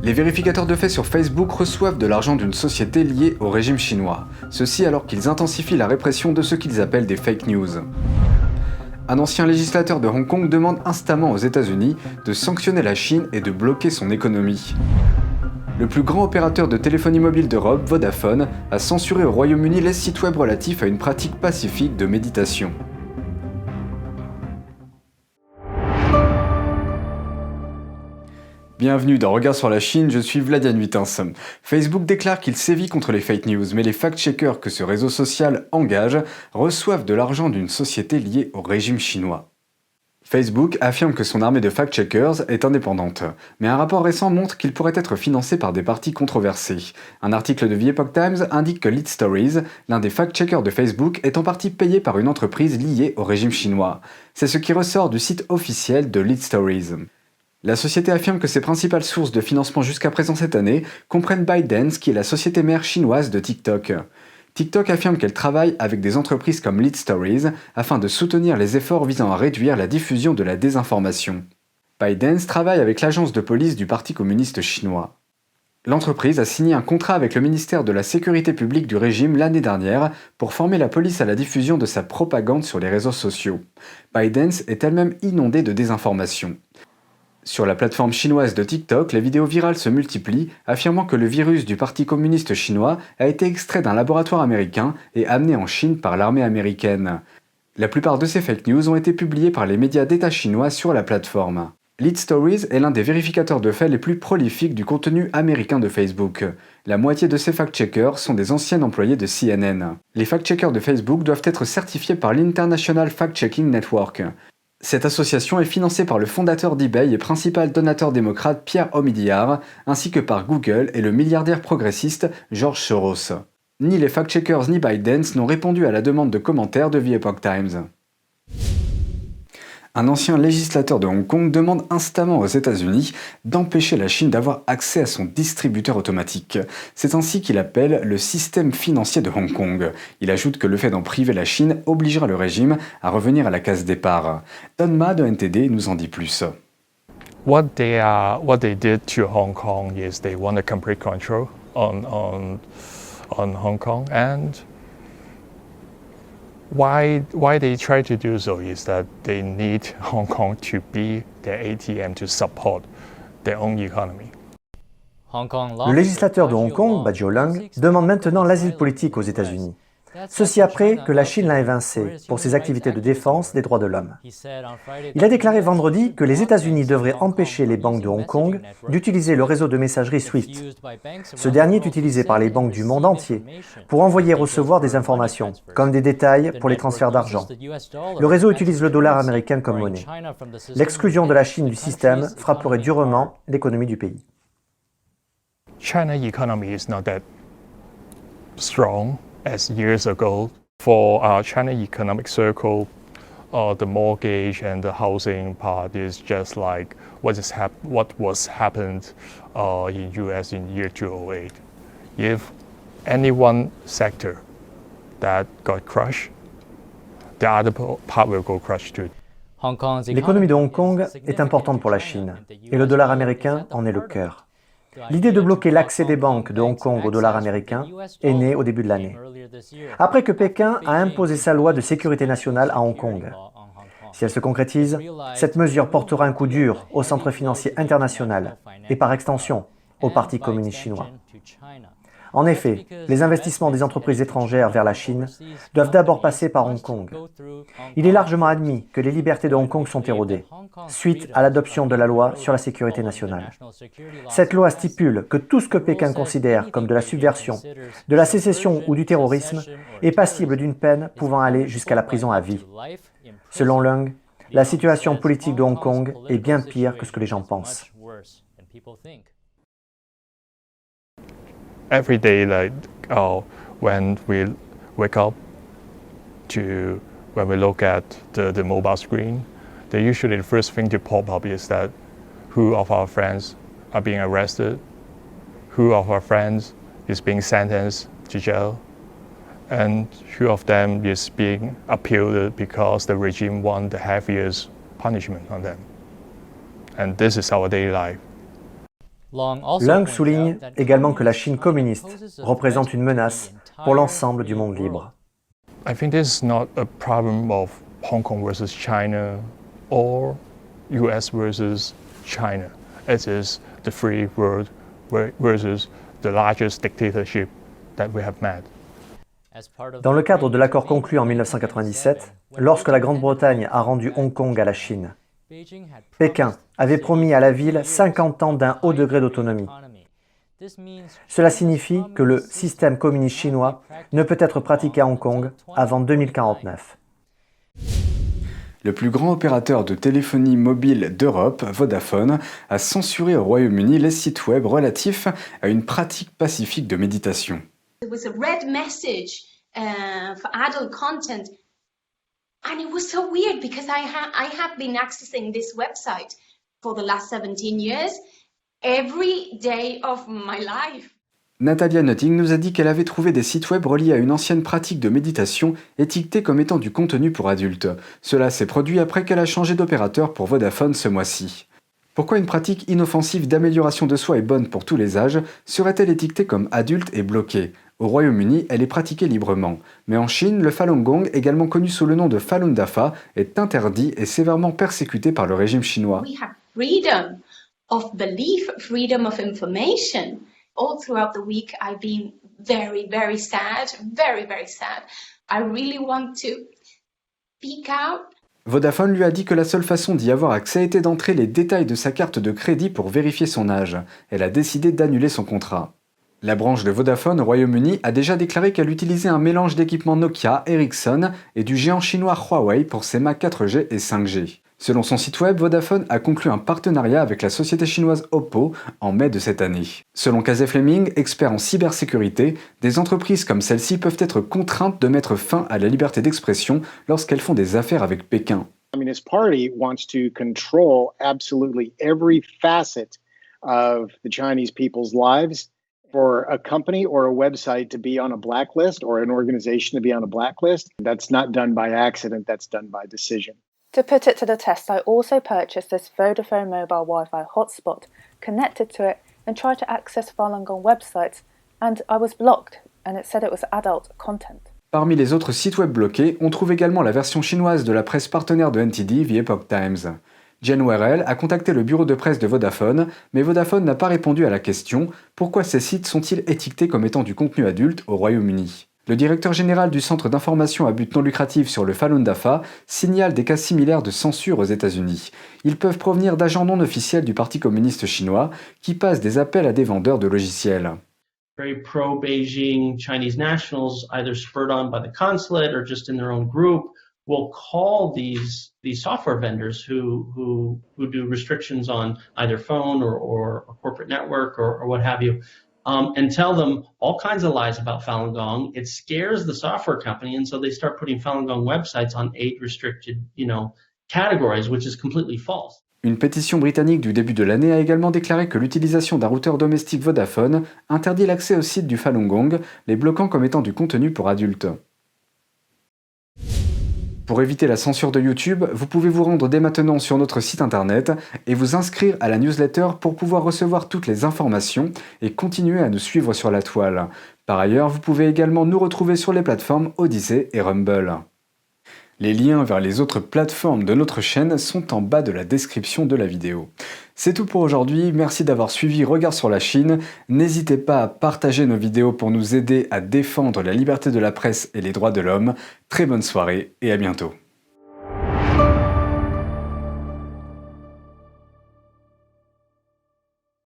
Les vérificateurs de faits sur Facebook reçoivent de l'argent d'une société liée au régime chinois. Ceci alors qu'ils intensifient la répression de ce qu'ils appellent des fake news. Un ancien législateur de Hong Kong demande instamment aux États-Unis de sanctionner la Chine et de bloquer son économie. Le plus grand opérateur de téléphonie mobile d'Europe, Vodafone, a censuré au Royaume-Uni les sites web relatifs à une pratique pacifique de méditation. Bienvenue dans Regard sur la Chine, je suis Vladian Huitens. Facebook déclare qu'il sévit contre les fake news, mais les fact-checkers que ce réseau social engage reçoivent de l'argent d'une société liée au régime chinois. Facebook affirme que son armée de fact-checkers est indépendante, mais un rapport récent montre qu'il pourrait être financé par des partis controversés. Un article de The Epoch Times indique que Lead Stories, l'un des fact-checkers de Facebook, est en partie payé par une entreprise liée au régime chinois. C'est ce qui ressort du site officiel de Lead Stories. La société affirme que ses principales sources de financement jusqu'à présent cette année comprennent ByteDance, qui est la société mère chinoise de TikTok. TikTok affirme qu'elle travaille avec des entreprises comme Lead Stories afin de soutenir les efforts visant à réduire la diffusion de la désinformation. ByteDance travaille avec l'agence de police du Parti communiste chinois. L'entreprise a signé un contrat avec le ministère de la Sécurité publique du régime l'année dernière pour former la police à la diffusion de sa propagande sur les réseaux sociaux. ByteDance est elle-même inondée de désinformation. Sur la plateforme chinoise de TikTok, les vidéos virales se multiplient, affirmant que le virus du Parti communiste chinois a été extrait d'un laboratoire américain et amené en Chine par l'armée américaine. La plupart de ces fake news ont été publiées par les médias d'État chinois sur la plateforme. Lead Stories est l'un des vérificateurs de faits les plus prolifiques du contenu américain de Facebook. La moitié de ces fact-checkers sont des anciens employés de CNN. Les fact-checkers de Facebook doivent être certifiés par l'International Fact-Checking Network. Cette association est financée par le fondateur d'eBay et principal donateur démocrate Pierre Omidyar, ainsi que par Google et le milliardaire progressiste George Soros. Ni les fact-checkers ni ByteDance n'ont répondu à la demande de commentaires de The Epoch Times. Un ancien législateur de Hong Kong demande instamment aux États-Unis d'empêcher la Chine d'avoir accès à son distributeur automatique. C'est ainsi qu'il appelle le système financier de Hong Kong. Il ajoute que le fait d'en priver la Chine obligera le régime à revenir à la case départ. Don Ma de NTD nous en dit plus. What they did to Hong Kong is they want a complete control on Hong Kong, and why they try to do so is that they need Hong Kong to be their ATM to support their own economy. Le législateur de Hong Kong, Bajio Lung, demande maintenant l'asile politique aux États-Unis. Ceci après que la Chine l'a évincé pour ses activités de défense des droits de l'homme. Il a déclaré vendredi que les États-Unis devraient empêcher les banques de Hong Kong d'utiliser le réseau de messagerie SWIFT. Ce dernier est utilisé par les banques du monde entier pour envoyer et recevoir des informations, comme des détails pour les transferts d'argent. Le réseau utilise le dollar américain comme monnaie. L'exclusion de la Chine du système frapperait durement l'économie du pays. China's economy is not that strong as years ago. For our China economic circle, the mortgage and the housing part is just like what was happened in US in year 2008. If any one sector that got crushed, the other part will go crushed too. L'économie de Hong Kong est importante pour la Chine, et le dollar américain en est le cœur. L'idée de bloquer l'accès des banques de Hong Kong au dollar américain est née au début de l'année, après que Pékin a imposé sa loi de sécurité nationale à Hong Kong. Si elle se concrétise, cette mesure portera un coup dur au centre financier international et par extension au Parti communiste chinois. En effet, les investissements des entreprises étrangères vers la Chine doivent d'abord passer par Hong Kong. Il est largement admis que les libertés de Hong Kong sont érodées, suite à l'adoption de la loi sur la sécurité nationale. Cette loi stipule que tout ce que Pékin considère comme de la subversion, de la sécession ou du terrorisme est passible d'une peine pouvant aller jusqu'à la prison à vie. Selon Lung, la situation politique de Hong Kong est bien pire que ce que les gens pensent. Every day, when we wake up when we look at the mobile screen, the first thing to pop up is that who of our friends are being arrested, who of our friends is being sentenced to jail, and who of them is being appealed because the regime won the heaviest punishment on them. And this is our daily life. Leung souligne également que la Chine communiste représente une menace pour l'ensemble du monde libre. I think this is not a problem of Hong Kong versus China or US versus China. It is the free world versus the largest dictatorship that we have met. Dans le cadre de l'accord conclu en 1997, lorsque la Grande-Bretagne a rendu Hong Kong à la Chine, Pékin avait promis à la ville 50 ans d'un haut degré d'autonomie. Cela signifie que le système communiste chinois ne peut être pratiqué à Hong Kong avant 2049. Le plus grand opérateur de téléphonie mobile d'Europe, Vodafone, a censuré au Royaume-Uni les sites web relatifs à une pratique pacifique de méditation. There was a red message for adult content, and it was so weird because I have been accessing this website for the last 17 years, every day of my life. Natalia Nutting nous a dit qu'elle avait trouvé des sites web reliés à une ancienne pratique de méditation étiquetée comme étant du contenu pour adultes. Cela s'est produit après qu'elle a changé d'opérateur pour Vodafone ce mois-ci. Pourquoi une pratique inoffensive d'amélioration de soi et bonne pour tous les âges serait-elle étiquetée comme adulte et bloquée? Au Royaume-Uni, elle est pratiquée librement. Mais en Chine, le Falun Gong, également connu sous le nom de Falun Dafa, est interdit et sévèrement persécuté par le régime chinois. We have freedom of belief, freedom of information. All throughout the week, I've been very, very sad, very, very sad. I really want to speak out. Vodafone lui a dit que la seule façon d'y avoir accès était d'entrer les détails de sa carte de crédit pour vérifier son âge. Elle a décidé d'annuler son contrat. La branche de Vodafone au Royaume-Uni a déjà déclaré qu'elle utilisait un mélange d'équipements Nokia, Ericsson et du géant chinois Huawei pour ses Mac 4G et 5G. Selon son site web, Vodafone a conclu un partenariat avec la société chinoise Oppo en mai de cette année. Selon Casey Fleming, expert en cybersécurité, des entreprises comme celle-ci peuvent être contraintes de mettre fin à la liberté d'expression lorsqu'elles font des affaires avec Pékin. Communist Party wants to control absolutely every facet of the Chinese people's lives. For a company or a website to be on a blacklist or an organization to be on a blacklist, that's not done by accident, that's done by decision. To put it to the test, I also purchased this Vodafone mobile Wi-Fi hotspot, connected to it, and tried to access Falun Gong websites, and I was blocked, and it said it was adult content. Parmi les autres sites web bloqués, on trouve également la version chinoise de la presse partenaire de NTD, The Epoch Times. Jen Werrell a contacté le bureau de presse de Vodafone, mais Vodafone n'a pas répondu à la question « Pourquoi ces sites sont-ils étiquetés comme étant du contenu adulte au Royaume-Uni ?» Le directeur général du Centre d'information à but non lucratif sur le Falun Dafa signale des cas similaires de censure aux États-Unis. Ils peuvent provenir d'agents non officiels du Parti communiste chinois qui passent des appels à des vendeurs de logiciels. Very pro-Beijing Chinese nationals, either spurred on by the consulate or just in their own group, will call these software vendors who do restrictions on either phone or a corporate network or what have you, and tell them all kinds of lies about Falun Gong. It scares the software company, and so they start putting Falun Gong websites on age-restricted, categories, which is completely false. Une pétition britannique du début de l'année a également déclaré que l'utilisation d'un routeur domestique Vodafone interdit l'accès au site du Falun Gong, les bloquant comme étant du contenu pour adultes. Pour éviter la censure de YouTube, vous pouvez vous rendre dès maintenant sur notre site internet et vous inscrire à la newsletter pour pouvoir recevoir toutes les informations et continuer à nous suivre sur la toile. Par ailleurs, vous pouvez également nous retrouver sur les plateformes Odyssey et Rumble. Les liens vers les autres plateformes de notre chaîne sont en bas de la description de la vidéo. C'est tout pour aujourd'hui, merci d'avoir suivi Regard sur la Chine. N'hésitez pas à partager nos vidéos pour nous aider à défendre la liberté de la presse et les droits de l'homme. Très bonne soirée et à bientôt.